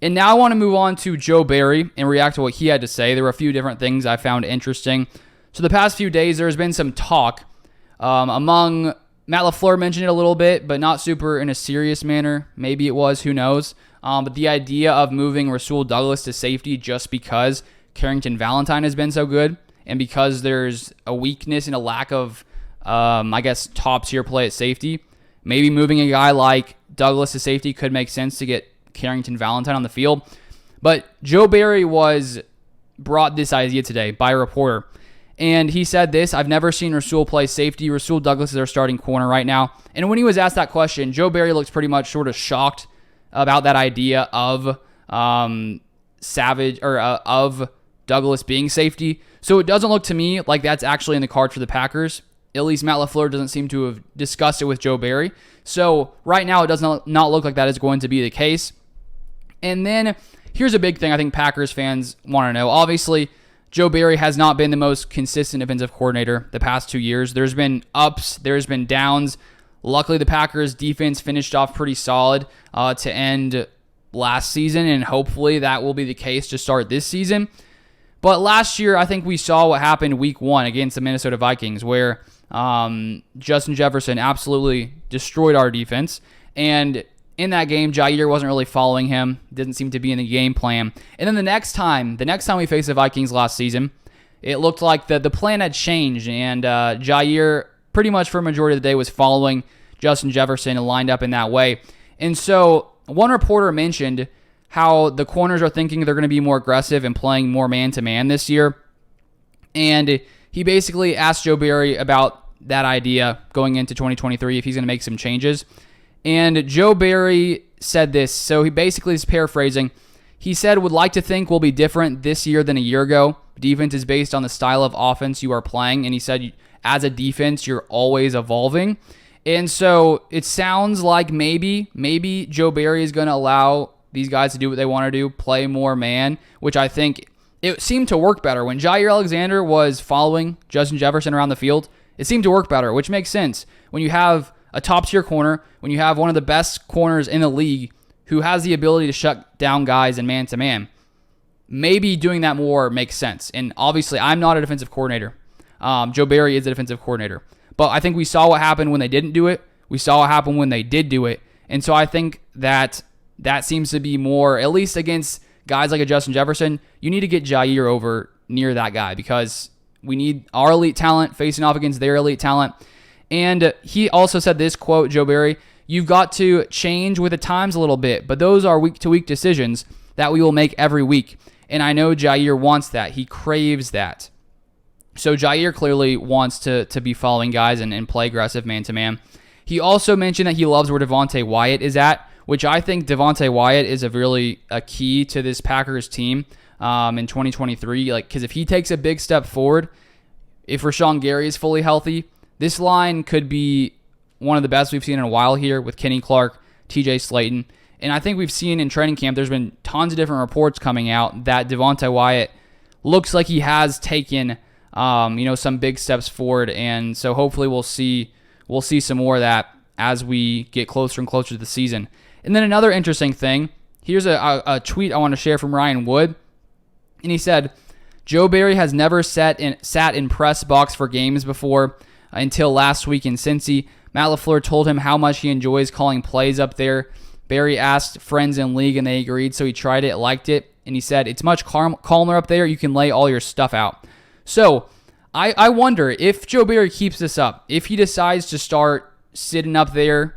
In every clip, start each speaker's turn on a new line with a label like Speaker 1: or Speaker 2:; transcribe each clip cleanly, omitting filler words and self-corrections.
Speaker 1: And now I want to move on to Joe Barry and react to what he had to say. There were a few different things I found interesting. So the past few days, there's been some talk among Matt LaFleur mentioned it a little bit, but not super in a serious manner. Maybe it was, who knows. But the idea of moving Rasul Douglas to safety just because Carrington Valentine has been so good and because there's a weakness and a lack of, top-tier play at safety, maybe moving a guy like Douglas to safety could make sense to get Carrington Valentine on the field. But Joe Barry brought this idea today by a reporter. And he said this: I've never seen Rasul play safety. Rasul Douglas is our starting corner right now. And when he was asked that question, Joe Barry looked pretty much sort of shocked about that idea of of Douglas being safety. So it doesn't look to me like that's actually in the cards for the Packers. At least Matt LaFleur doesn't seem to have discussed it with Joe Barry. So right now it does not look like that is going to be the case. And then here's a big thing I think Packers fans want to know. Obviously, Joe Barry has not been the most consistent defensive coordinator the past 2 years. There's been ups, there's been downs. Luckily, the Packers defense finished off pretty solid to end last season, and hopefully that will be the case to start this season. But last year, I think we saw what happened week 1 against the Minnesota Vikings, where Justin Jefferson absolutely destroyed our defense. And in that game, Jair wasn't really following him. Didn't seem to be in the game plan. And then the next time we faced the Vikings last season, it looked like the plan had changed. And Jair, pretty much for a majority of the day, was following Justin Jefferson and lined up in that way. And so one reporter mentioned how the corners are thinking they're going to be more aggressive and playing more man-to-man this year. And he basically asked Joe Barry about that idea going into 2023, if he's going to make some changes. And Joe Barry said this, so he basically is paraphrasing. He said, would like to think we'll be different this year than a year ago. Defense is based on the style of offense you are playing. And he said, as a defense, you're always evolving. And so it sounds like maybe Joe Barry is going to allow these guys to do what they want to do, play more man, which I think it seemed to work better. When Jair Alexander was following Justin Jefferson around the field, it seemed to work better, which makes sense. When you have a top-tier corner, when you have one of the best corners in the league who has the ability to shut down guys in man-to-man, maybe doing that more makes sense. And obviously, I'm not a defensive coordinator. Joe Barry is a defensive coordinator. But I think we saw what happened when they didn't do it. We saw what happened when they did do it. And so I think that seems to be more, at least against guys like a Justin Jefferson, you need to get Jair over near that guy because we need our elite talent facing off against their elite talent. And he also said this quote, Joe Barry, you've got to change with the times a little bit, but those are week-to-week decisions that we will make every week. And I know Jair wants that. He craves that. So Jair clearly wants to be following guys and play aggressive man-to-man. He also mentioned that he loves where Devonte Wyatt is at, which I think Devonte Wyatt is a key to this Packers team in 2023. Because if he takes a big step forward, if Rashawn Gary is fully healthy, this line could be one of the best we've seen in a while here with Kenny Clark, TJ Slayton. And I think we've seen in training camp, there's been tons of different reports coming out that Devonte Wyatt looks like he has taken some big steps forward. And so hopefully we'll see some more of that as we get closer and closer to the season. And then another interesting thing, here's a tweet I want to share from Ryan Wood. And he said, Joe Barry has never sat in press box for games before until last week in Cincy. Matt LaFleur told him how much he enjoys calling plays up there. Barry asked friends in league and they agreed, so he tried it, liked it, and he said, it's much calmer up there. You can lay all your stuff out. So I wonder if Joe Barry keeps this up, if he decides to start sitting up there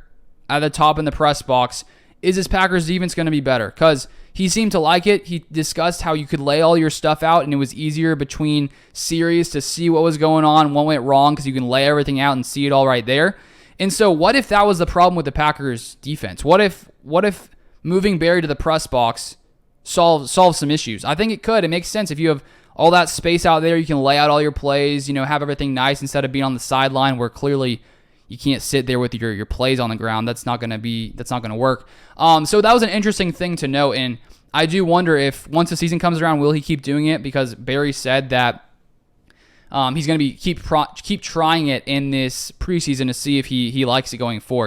Speaker 1: at the top in the press box, is this Packers defense going to be better? Because he seemed to like it. He discussed how you could lay all your stuff out and it was easier between series to see what was going on, what went wrong, because you can lay everything out and see it all right there. And so what if that was the problem with the Packers defense? What if moving Barry to the press box solves some issues? I think it could. It makes sense. If you have all that space out there, you can lay out all your plays, have everything nice instead of being on the sideline where clearly you can't sit there with your plays on the ground. That's not going to work. So that was an interesting thing to note, and I do wonder if once the season comes around, will he keep doing it? Because Barry said that he's going to keep trying it in this preseason to see if he likes it going forward.